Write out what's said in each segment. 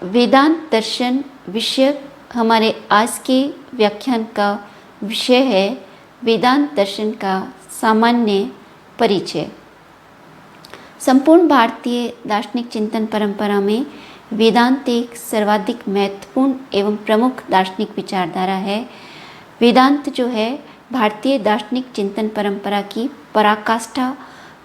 वेदांत दर्शन विषय हमारे आज के व्याख्यान का विषय है वेदांत दर्शन का सामान्य परिचय। संपूर्ण भारतीय दार्शनिक चिंतन परंपरा में वेदांत एक सर्वाधिक महत्वपूर्ण एवं प्रमुख दार्शनिक विचारधारा है। वेदांत जो है भारतीय दार्शनिक चिंतन परंपरा की पराकाष्ठा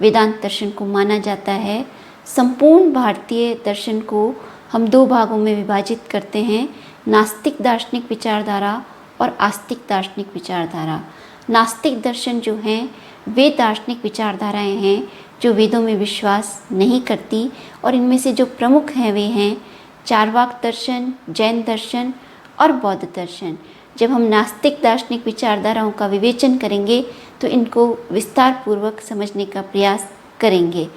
वेदांत दर्शन को माना जाता है। संपूर्ण भारतीय दर्शन को हम दो भागों में विभाजित करते हैं, नास्तिक दार्शनिक विचारधारा और आस्तिक दार्शनिक विचारधारा। नास्तिक दर्शन जो हैं वे दार्शनिक विचारधाराएं हैं जो वेदों में विश्वास नहीं करती और इनमें से जो प्रमुख हैं वे हैं चार्वाक दर्शन, जैन दर्शन और बौद्ध दर्शन। जब हम नास्तिक दार्शनिक विचारधाराओं का विवेचन करेंगे तो इनको विस्तार पूर्वक समझने का प्रयास करेंगे।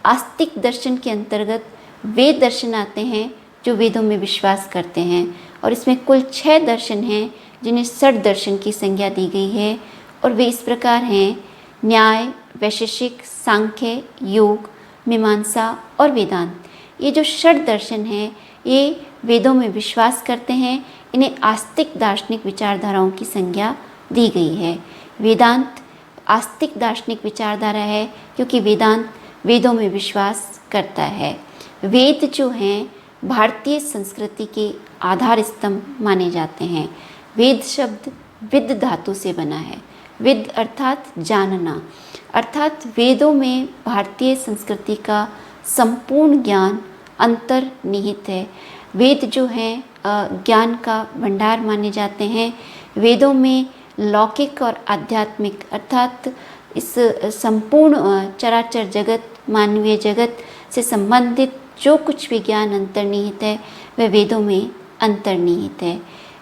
आस्तिक दर्शन के अंतर्गत वे दर्शन आते हैं जो वेदों में विश्वास करते हैं और इसमें कुल 6 दर्शन हैं जिन्हें षड दर्शन की संज्ञा दी गई है और वे इस प्रकार हैं: न्याय, वैशेषिक, सांख्य, योग, मीमांसा और वेदांत। ये जो षड दर्शन हैं ये वेदों में विश्वास करते हैं, इन्हें आस्तिक दार्शनिक विचारधाराओं की संज्ञा दी गई है। वेदांत आस्तिक दार्शनिक विचारधारा है क्योंकि वेदांत वेदों में विश्वास करता है। वेद जो हैं भारतीय संस्कृति के आधार स्तंभ माने जाते हैं। वेद शब्द विद धातु से बना है। विद अर्थात जानना, अर्थात वेदों में भारतीय संस्कृति का संपूर्ण ज्ञान अंतर्निहित है। वेद जो हैं ज्ञान का भंडार माने जाते हैं। वेदों में लौकिक और आध्यात्मिक अर्थात इस संपूर्ण चराचर जगत, मानवीय जगत से संबंधित जो कुछ भी ज्ञान अंतर्निहित है वह वेदों में अंतर्निहित है।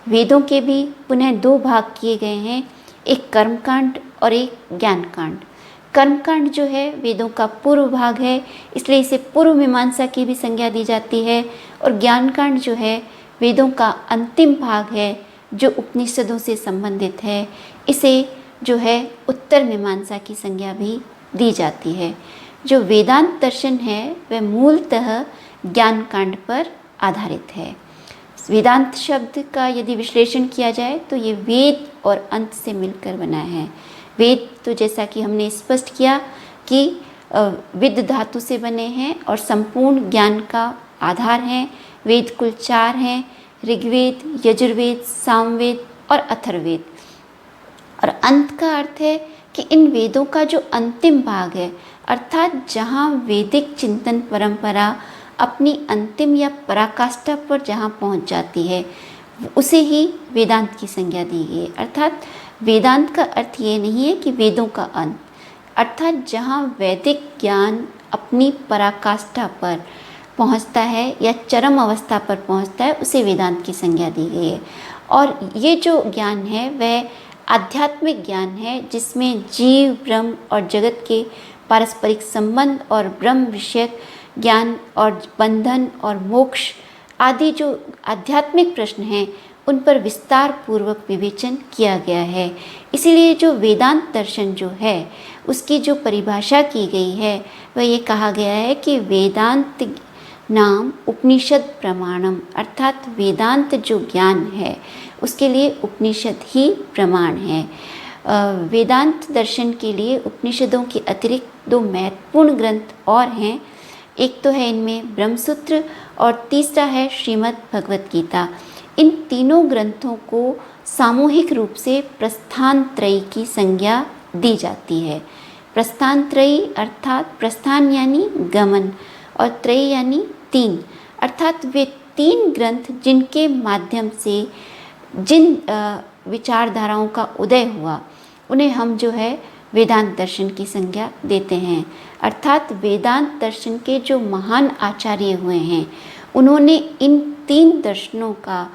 वेदों के भी पुनः 2 भाग किए गए हैं, एक कर्मकांड और एक ज्ञानकांड। कर्मकांड जो है वेदों का पूर्व भाग है, इसलिए इसे पूर्व मीमांसा की भी संज्ञा दी जाती है, और ज्ञानकांड जो है वेदों का अंतिम भाग है जो उपनिषदों से संबंधित है, इसे जो है उत्तर मीमांसा की संज्ञा भी दी जाती है। जो वेदांत दर्शन है वह मूलतः ज्ञान कांड पर आधारित है। वेदांत शब्द का यदि विश्लेषण किया जाए तो ये वेद और अंत से मिलकर बना है। वेद तो जैसा कि हमने स्पष्ट किया कि विद धातु से बने हैं और संपूर्ण ज्ञान का आधार हैं। वेद कुल 4 हैं: ऋग्वेद, यजुर्वेद, सामवेद और अथर्ववेद। और अंत का अर्थ है कि इन वेदों का जो अंतिम भाग है, अर्थात जहाँ वैदिक चिंतन परंपरा अपनी अंतिम या पराकाष्ठा पर जहाँ पहुँच जाती है उसे ही वेदांत की संज्ञा दी गई है। अर्थात वेदांत का अर्थ ये नहीं है कि वेदों का अंत, अर्थात जहाँ वैदिक ज्ञान अपनी पराकाष्ठा पर पहुँचता है या चरम अवस्था पर पहुँचता है उसे वेदांत की संज्ञा दी गई है। और ये जो ज्ञान है वह आध्यात्मिक ज्ञान है जिसमें जीव, ब्रह्म और जगत के पारस्परिक संबंध और ब्रह्म विषयक ज्ञान और बंधन और मोक्ष आदि जो आध्यात्मिक प्रश्न हैं उन पर विस्तार पूर्वक विवेचन किया गया है। इसीलिए जो वेदांत दर्शन जो है उसकी जो परिभाषा की गई है वह ये कहा गया है कि वेदांत नाम उपनिषद प्रमाणम, अर्थात वेदांत जो ज्ञान है उसके लिए उपनिषद ही प्रमाण है। वेदांत दर्शन के लिए उपनिषदों के अतिरिक्त 2 महत्वपूर्ण ग्रंथ और हैं। एक तो है इनमें ब्रह्मसूत्र और तीसरा है श्रीमद् भगवत गीता। इन तीनों ग्रंथों को सामूहिक रूप से प्रस्थान त्रयी की संज्ञा दी जाती है। प्रस्थान त्रयी अर्थात प्रस्थान यानी गमन और त्रयी यानी 3, अर्थात वे 3 ग्रंथ जिनके माध्यम से जिन विचारधाराओं का उदय हुआ उन्हें हम जो है वेदांत दर्शन की संज्ञा देते हैं। अर्थात वेदांत दर्शन के जो महान आचार्य हुए हैं उन्होंने इन 3 दर्शनों का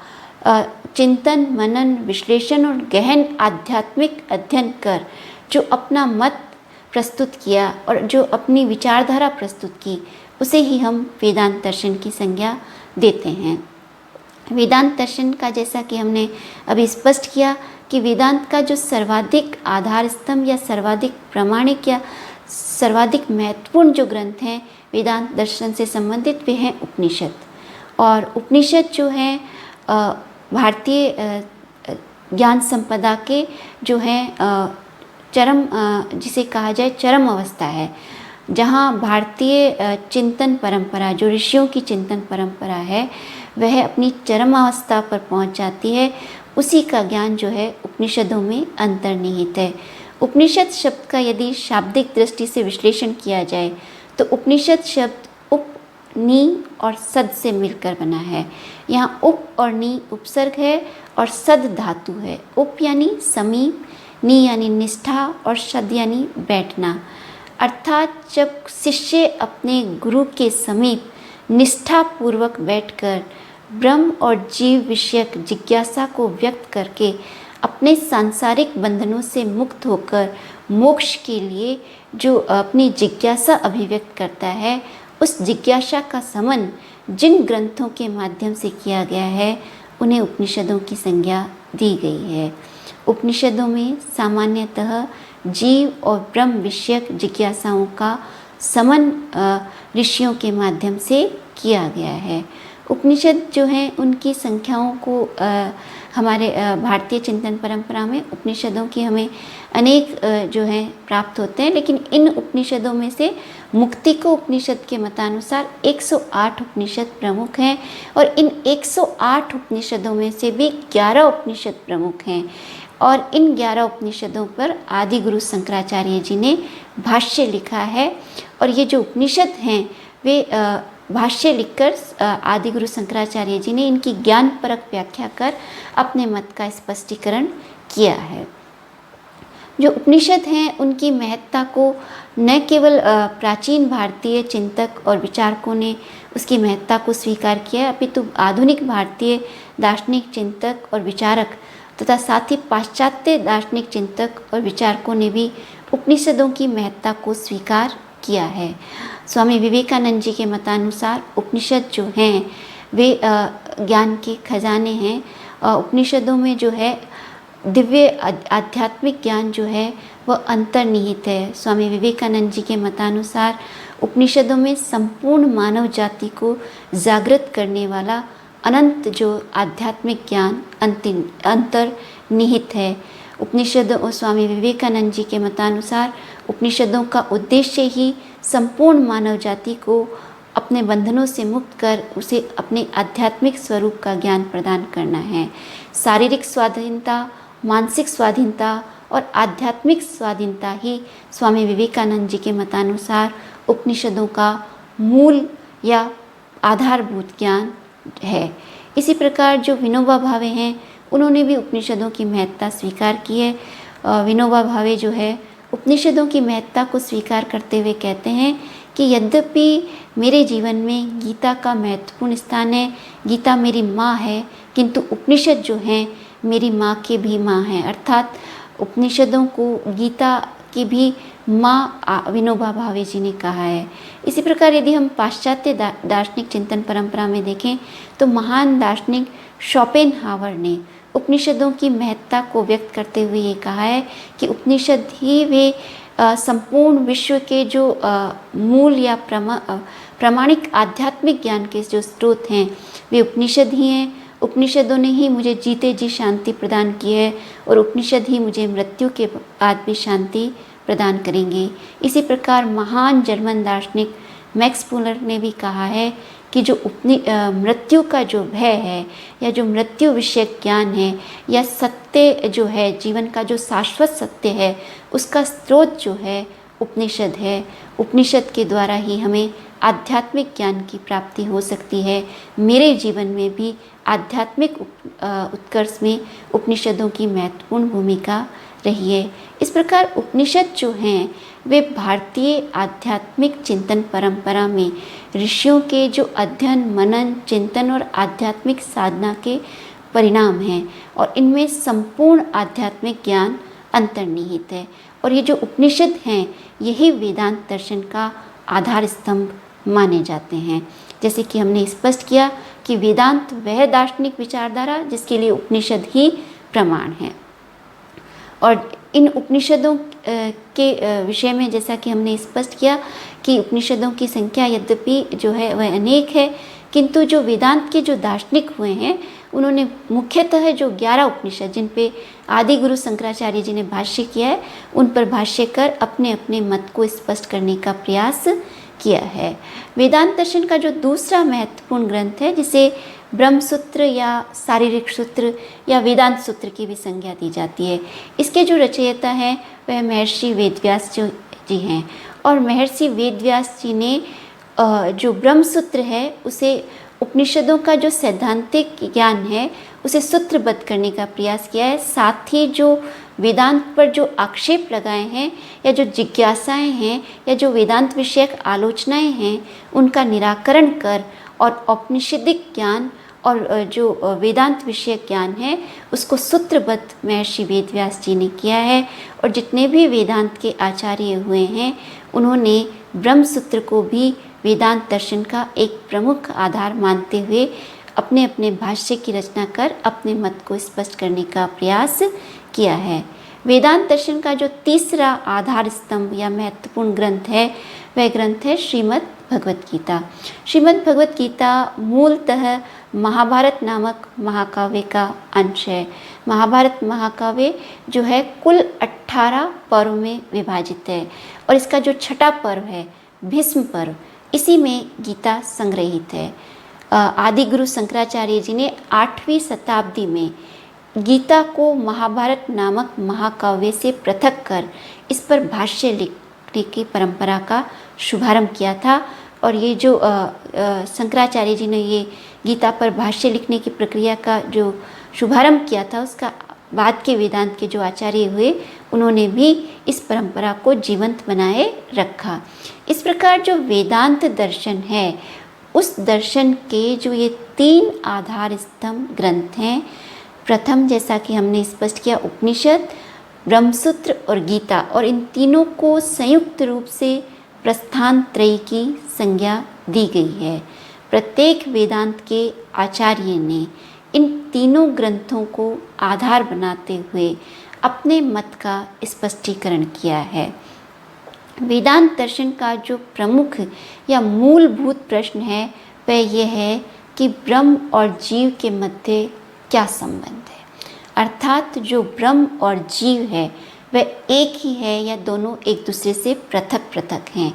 चिंतन, मनन, विश्लेषण और गहन आध्यात्मिक अध्ययन कर जो अपना मत प्रस्तुत किया और जो अपनी विचारधारा प्रस्तुत की उसे ही हम वेदांत दर्शन की संज्ञा देते हैं। वेदांत दर्शन का जैसा कि हमने अभी स्पष्ट किया कि वेदांत का जो सर्वाधिक आधार स्तंभ या सर्वाधिक प्रामाणिक या सर्वाधिक महत्वपूर्ण जो ग्रंथ हैं वेदांत दर्शन से संबंधित वे हैं उपनिषद। और उपनिषद जो है भारतीय ज्ञान संपदा के जो है चरम जिसे कहा जाए चरम अवस्था है, जहाँ भारतीय चिंतन परंपरा, जो ऋषियों की चिंतन परंपरा है, वह अपनी चरम अवस्था पर पहुँच जाती है। उसी का ज्ञान जो है उपनिषदों में अंतर्निहित है। उपनिषद शब्द का यदि शाब्दिक दृष्टि से विश्लेषण किया जाए तो उपनिषद शब्द उप, नी और सद से मिलकर बना है। यहाँ उप और नी उपसर्ग है और सद धातु है। उप यानी समीप, नी यानी निष्ठा और सद यानी बैठना। अर्थात जब शिष्य अपने गुरु के समीप निष्ठापूर्वक बैठकर ब्रह्म और जीव विषयक जिज्ञासा को व्यक्त करके अपने सांसारिक बंधनों से मुक्त होकर मोक्ष के लिए जो अपनी जिज्ञासा अभिव्यक्त करता है, उस जिज्ञासा का समन जिन ग्रंथों के माध्यम से किया गया है उन्हें उपनिषदों की संज्ञा दी गई है। उपनिषदों में सामान्यतः जीव और ब्रह्म विषयक जिज्ञासाओं का समन ऋषियों के माध्यम से किया गया है। उपनिषद जो हैं उनकी संख्याओं को हमारे भारतीय चिंतन परंपरा में उपनिषदों की हमें अनेक जो हैं प्राप्त होते हैं, लेकिन इन उपनिषदों में से मुक्तिको उपनिषद के मतानुसार 108 उपनिषद प्रमुख हैं और इन 108 उपनिषदों में से भी 11 उपनिषद प्रमुख हैं और इन 11 उपनिषदों पर आदि गुरु शंकराचार्य जी ने भाष्य लिखा है। और ये जो उपनिषद हैं वे भाष्य लिखकर आदि गुरु शंकराचार्य जी ने इनकी ज्ञान परक व्याख्या कर अपने मत का स्पष्टीकरण किया है। जो उपनिषद हैं उनकी महत्ता को न केवल प्राचीन भारतीय चिंतक और विचारकों ने उसकी महत्ता को स्वीकार किया है, अपितु आधुनिक भारतीय दार्शनिक चिंतक और विचारक तथा साथ ही पाश्चात्य दार्शनिक चिंतक और विचारकों ने भी उपनिषदों की महत्ता को स्वीकार किया है। स्वामी विवेकानंद जी के मतानुसार उपनिषद जो हैं वे ज्ञान के खजाने हैं। उपनिषदों में जो है दिव्य आध्यात्मिक ज्ञान जो है वह अंतर्निहित है। स्वामी विवेकानंद जी के मतानुसार उपनिषदों में संपूर्ण मानव जाति को जागृत करने वाला अनंत जो आध्यात्मिक ज्ञान अंतर्निहित है। उपनिषदों स्वामी विवेकानंद जी के मतानुसार उपनिषदों का उद्देश्य ही संपूर्ण मानव जाति को अपने बंधनों से मुक्त कर उसे अपने आध्यात्मिक स्वरूप का ज्ञान प्रदान करना है। शारीरिक स्वाधीनता, मानसिक स्वाधीनता और आध्यात्मिक स्वाधीनता ही स्वामी विवेकानंद जी के मतानुसार उपनिषदों का मूल या आधारभूत ज्ञान है। इसी प्रकार जो विनोबा भावे हैं उन्होंने भी उपनिषदों की महत्ता स्वीकार की है। विनोबा भावे जो है उपनिषदों की महत्ता को स्वीकार करते हुए कहते हैं कि यद्यपि मेरे जीवन में गीता का महत्वपूर्ण स्थान है, गीता मेरी माँ है, किंतु उपनिषद जो हैं मेरी माँ के भी माँ हैं। अर्थात उपनिषदों को गीता की भी माँ विनोबा भावे जी ने कहा है। इसी प्रकार यदि हम पाश्चात्य दार्शनिक चिंतन परंपरा में देखें तो महान दार्शनिक शोपेनहावर ने उपनिषदों की महत्ता को व्यक्त करते हुए ये कहा है कि उपनिषद ही वे संपूर्ण विश्व के जो मूल या प्रामाणिक आध्यात्मिक ज्ञान के जो स्रोत हैं वे उपनिषद ही हैं। उपनिषदों ने ही मुझे जीते जी शांति प्रदान की है और उपनिषद ही मुझे मृत्यु के बाद भी शांति प्रदान करेंगे। इसी प्रकार महान जर्मन दार्शनिक मैक्स मुलर ने भी कहा है कि जो मृत्यु का जो भय है या जो मृत्यु विषयक ज्ञान है या सत्य जो है, जीवन का जो शाश्वत सत्य है, उसका स्रोत जो है उपनिषद है। उपनिषद के द्वारा ही हमें आध्यात्मिक ज्ञान की प्राप्ति हो सकती है। मेरे जीवन में भी आध्यात्मिक उत्कर्ष में उपनिषदों की महत्वपूर्ण भूमिका रही है। इस प्रकार उपनिषद जो हैं वे भारतीय आध्यात्मिक चिंतन परंपरा में ऋषियों के जो अध्ययन, मनन, चिंतन और आध्यात्मिक साधना के परिणाम हैं और इनमें संपूर्ण आध्यात्मिक ज्ञान अंतर्निहित है। और ये जो उपनिषद हैं यही वेदांत दर्शन का आधार स्तंभ माने जाते हैं। जैसे कि हमने स्पष्ट किया कि वेदांत वह दार्शनिक विचारधारा जिसके लिए उपनिषद ही प्रमाण है। और इन उपनिषदों के विषय में जैसा कि हमने स्पष्ट किया कि उपनिषदों की संख्या यद्यपि जो है वह अनेक है, किंतु जो वेदांत के जो दार्शनिक हुए हैं उन्होंने मुख्यतः जो 11 उपनिषद जिन पे आदि गुरु शंकराचार्य जी ने भाष्य किया है उन पर भाष्य कर अपने अपने मत को स्पष्ट करने का प्रयास किया है। वेदांत दर्शन का जो दूसरा महत्वपूर्ण ग्रंथ है जिसे ब्रह्म सूत्र या शारीरिक सूत्र या वेदांत सूत्र की भी संज्ञा दी जाती है, इसके जो रचयिता हैं वह महर्षि वेदव्यास जी हैं। और महर्षि वेदव्यास जी ने जो ब्रह्म सूत्र है उसे उपनिषदों का जो सैद्धांतिक ज्ञान है उसे सूत्रबद्ध करने का प्रयास किया है। साथ ही जो वेदांत पर जो आक्षेप लगाए हैं या जो जिज्ञासाएं हैं या जो वेदांत विषयक आलोचनाएं हैं उनका निराकरण कर और औपनिषदिक ज्ञान और जो वेदांत विषयक ज्ञान है उसको सूत्रबद्ध महर्षि वेदव्यास जी ने किया है। और जितने भी वेदांत के आचार्य हुए हैं उन्होंने ब्रह्म सूत्र को भी वेदांत दर्शन का एक प्रमुख आधार मानते हुए अपने अपने भाष्य की रचना कर अपने मत को स्पष्ट करने का प्रयास किया है। वेदांत दर्शन का जो तीसरा आधार स्तंभ या महत्वपूर्ण ग्रंथ है वह ग्रंथ है श्रीमद् भगवत गीता। श्रीमद् भगवत गीता मूलतः महाभारत नामक महाकाव्य का अंश है। महाभारत महाकाव्य जो है कुल 18 पर्व में विभाजित है और इसका जो छठा पर्व है भीष्म पर्व, इसी में गीता संग्रहित है। आदि गुरु शंकराचार्य जी ने 8वीं शताब्दी में गीता को महाभारत नामक महाकाव्य से पृथक कर इस पर भाष्य लिखने की परंपरा का शुभारंभ किया था। और ये जो शंकराचार्य जी ने ये गीता पर भाष्य लिखने की प्रक्रिया का जो शुभारंभ किया था उसका बाद के वेदांत के जो आचार्य हुए उन्होंने भी इस परंपरा को जीवंत बनाए रखा। इस प्रकार जो वेदांत दर्शन है उस दर्शन के जो ये 3 आधार स्तंभ ग्रंथ हैं, प्रथम जैसा कि हमने स्पष्ट किया उपनिषद, ब्रह्मसूत्र और गीता, और इन तीनों को संयुक्त रूप से प्रस्थान त्रयी की संज्ञा दी गई है। प्रत्येक वेदांत के आचार्य ने इन तीनों ग्रंथों को आधार बनाते हुए अपने मत का स्पष्टीकरण किया है। वेदांत दर्शन का जो प्रमुख या मूलभूत प्रश्न है वह यह है कि ब्रह्म और जीव के मध्य क्या संबंध है, अर्थात जो ब्रह्म और जीव है वह एक ही है या दोनों एक दूसरे से पृथक पृथक हैं।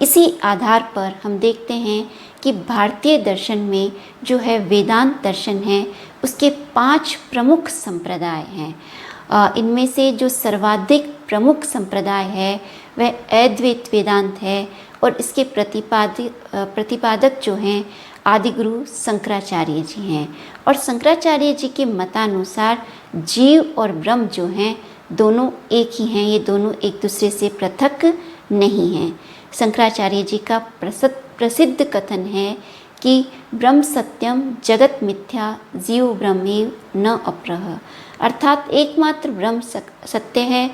इसी आधार पर हम देखते हैं कि भारतीय दर्शन में जो है वेदांत दर्शन है उसके 5 प्रमुख संप्रदाय हैं। इनमें से जो सर्वाधिक प्रमुख संप्रदाय है वह अद्वैत वेदांत है और इसके प्रतिपादक जो हैं आदि गुरु शंकराचार्य जी हैं। और शंकराचार्य जी के मतानुसार जीव और ब्रह्म जो हैं दोनों एक ही हैं, ये दोनों एक दूसरे से पृथक नहीं हैं। शंकराचार्य जी का प्रसिद्ध कथन है कि ब्रह्म सत्यम जगत मिथ्या जीव ब्रह्मेव न अपरः, अर्थात एकमात्र ब्रह्म सत्य है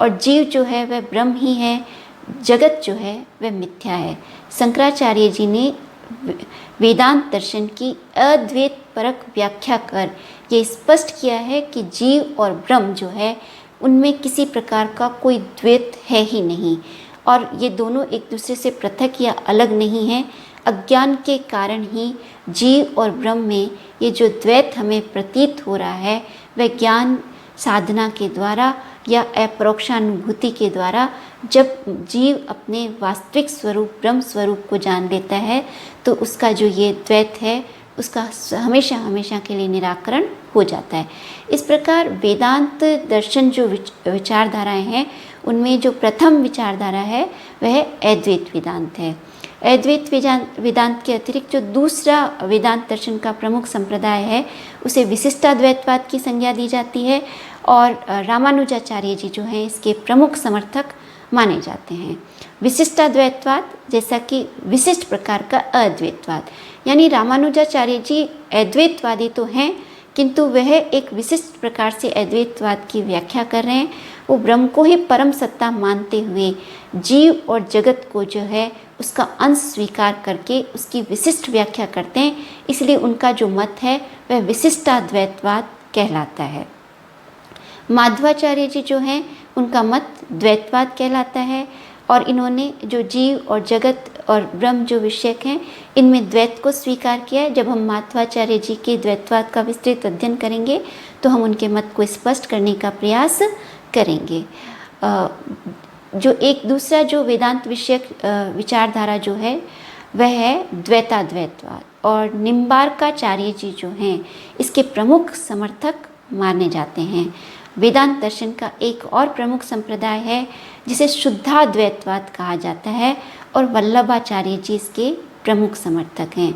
और जीव जो है वह ब्रह्म ही है, जगत जो है वह मिथ्या है। शंकराचार्य जी ने वेदांत दर्शन की अद्वैत परक व्याख्या कर ये स्पष्ट किया है कि जीव और ब्रह्म जो है उनमें किसी प्रकार का कोई द्वैत है ही नहीं और ये दोनों एक दूसरे से पृथक या अलग नहीं हैं। अज्ञान के कारण ही जीव और ब्रह्म में ये जो द्वैत हमें प्रतीत हो रहा है वह ज्ञान साधना के द्वारा या अपरोक्षानुभूति के द्वारा जब जीव अपने वास्तविक स्वरूप ब्रह्म स्वरूप को जान लेता है तो उसका जो ये द्वैत है उसका हमेशा हमेशा के लिए निराकरण हो जाता है। इस प्रकार वेदांत दर्शन जो विचारधाराएं हैं उनमें जो प्रथम विचारधारा है वह अद्वैत वेदांत है। अद्वैत वेदांत के अतिरिक्त जो दूसरा वेदांत दर्शन का प्रमुख संप्रदाय है उसे विशिष्टाद्वैतवाद की संज्ञा दी जाती है और रामानुजाचार्य जी जो हैं इसके प्रमुख समर्थक माने जाते हैं। विशिष्टाद्वैतवाद जैसा कि विशिष्ट प्रकार का अद्वैतवाद, यानी रामानुजाचार्य जी अद्वैतवादी तो हैं किंतु वह एक विशिष्ट प्रकार से अद्वैतवाद की व्याख्या कर रहे हैं। वो ब्रह्म को ही परम सत्ता मानते हुए जीव और जगत को जो है उसका अंश स्वीकार करके उसकी विशिष्ट व्याख्या करते हैं, इसलिए उनका जो मत है वह विशिष्टाद्वैतवाद कहलाता है। माधवाचार्य जी जो हैं उनका मत द्वैतवाद कहलाता है और इन्होंने जो जीव और जगत और ब्रह्म जो विषयक हैं, इनमें द्वैत को स्वीकार किया है। जब हम माध्वाचार्य जी के द्वैतवाद का विस्तृत अध्ययन करेंगे तो हम उनके मत को स्पष्ट करने का प्रयास करेंगे। जो एक दूसरा जो वेदांत विषयक विचारधारा जो है वह है द्वैताद्वैतवाद, और निम्बार्काचार्य जी जो हैं इसके प्रमुख समर्थक माने जाते हैं। वेदांत दर्शन का एक और प्रमुख संप्रदाय है जिसे शुद्धाद्वैतवाद कहा जाता है, और वल्लभाचार्य जी इसके प्रमुख समर्थक हैं।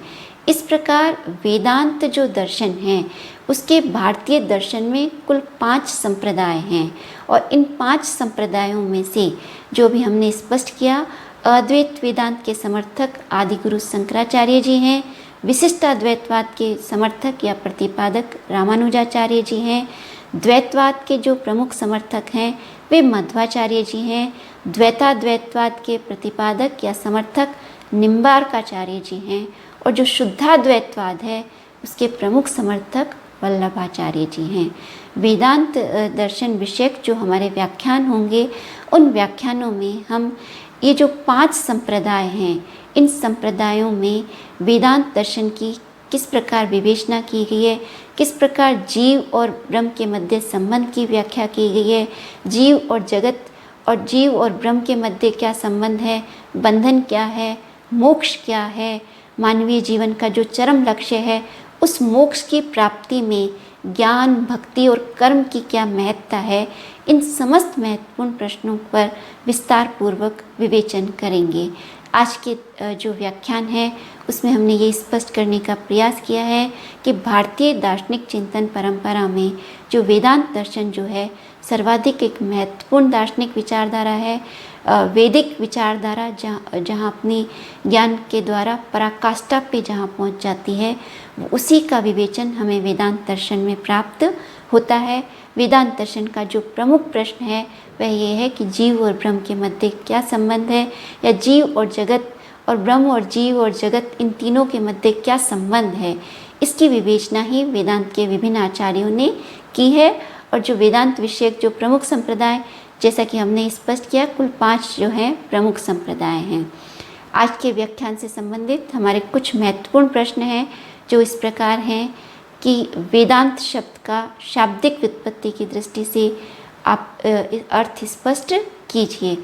इस प्रकार वेदांत जो दर्शन है उसके भारतीय दर्शन में कुल 5 संप्रदाय हैं, और इन 5 संप्रदायों में से जो भी हमने स्पष्ट किया, अद्वैत वेदांत के समर्थक आदिगुरु शंकराचार्य जी हैं, विशिष्टाद्वैतवाद के समर्थक या प्रतिपादक रामानुजाचार्य जी हैं, द्वैतवाद के जो प्रमुख समर्थक हैं वे मध्वाचार्य जी हैं, द्वैताद्वैतवाद के प्रतिपादक या समर्थक निम्बार्काचार्य जी हैं, और जो शुद्धाद्वैतवाद है उसके प्रमुख समर्थक वल्लभाचार्य जी हैं। वेदांत दर्शन विषयक जो हमारे व्याख्यान होंगे, उन व्याख्यानों में हम ये जो 5 संप्रदाय हैं, इन संप्रदायों में वेदांत दर्शन की किस प्रकार विवेचना की गई है, किस प्रकार जीव और ब्रह्म के मध्य संबंध की व्याख्या की गई है, जीव और जगत और जीव और ब्रह्म के मध्य क्या संबंध है, बंधन क्या है, मोक्ष क्या है, मानवीय जीवन का जो चरम लक्ष्य है उस मोक्ष की प्राप्ति में ज्ञान, भक्ति और कर्म की क्या महत्ता है, इन समस्त महत्वपूर्ण प्रश्नों पर विस्तार पूर्वक विवेचन करेंगे। आज के जो व्याख्यान है उसमें हमने ये स्पष्ट करने का प्रयास किया है कि भारतीय दार्शनिक चिंतन परंपरा में जो वेदांत दर्शन जो है सर्वाधिक एक महत्वपूर्ण दार्शनिक विचारधारा है, वैदिक विचारधारा, जहाँ अपनी ज्ञान के द्वारा पराकाष्ठा पे जहाँ पहुँच जाती है, उसी का विवेचन हमें वेदांत दर्शन में प्राप्त होता है। वेदांत दर्शन का जो प्रमुख प्रश्न है वह ये है कि जीव और ब्रह्म के मध्य क्या संबंध है, या जीव और जगत और ब्रह्म और जीव और जगत इन तीनों के मध्य क्या संबंध है, इसकी विवेचना ही वेदांत के विभिन्न आचार्यों ने की है। और जो वेदांत विषयक जो प्रमुख संप्रदाय, जैसा कि हमने स्पष्ट किया, कुल 5 जो हैं प्रमुख संप्रदाय हैं। आज के व्याख्यान से संबंधित हमारे कुछ महत्वपूर्ण प्रश्न हैं जो इस प्रकार हैं कि वेदांत शब्द का शाब्दिक व्युत्पत्ति की दृष्टि से आप अर्थ स्पष्ट कीजिए।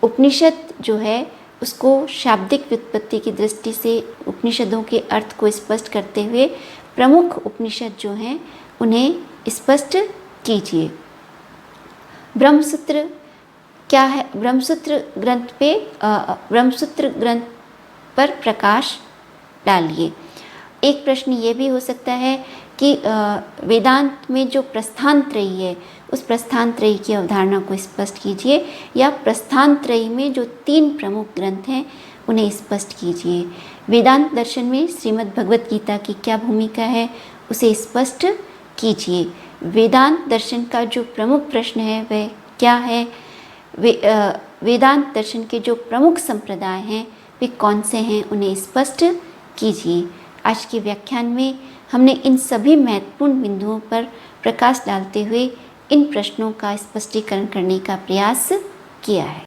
उपनिषद जो है उसको शाब्दिक व्युत्पत्ति की दृष्टि से उपनिषदों के अर्थ को स्पष्ट करते हुए प्रमुख उपनिषद जो हैं उन्हें स्पष्ट कीजिए। ब्रह्मसूत्र क्या है? ब्रह्मसूत्र ग्रंथ पर प्रकाश डालिए। एक प्रश्न ये भी हो सकता है कि वेदांत में जो प्रस्थान त्रयी है उस प्रस्थान त्रयी की अवधारणा को स्पष्ट कीजिए, या प्रस्थान त्रयी में जो 3 प्रमुख ग्रंथ हैं उन्हें स्पष्ट कीजिए। वेदांत दर्शन में श्रीमद् भगवत गीता की क्या भूमिका है उसे स्पष्ट कीजिए। वेदांत दर्शन का जो प्रमुख प्रश्न है वह क्या है, वेदांत दर्शन के जो प्रमुख संप्रदाय हैं वे कौन से हैं उन्हें स्पष्ट कीजिए। आज के व्याख्यान में हमने इन सभी महत्वपूर्ण बिंदुओं पर प्रकाश डालते हुए इन प्रश्नों का स्पष्टीकरण करने का प्रयास किया है।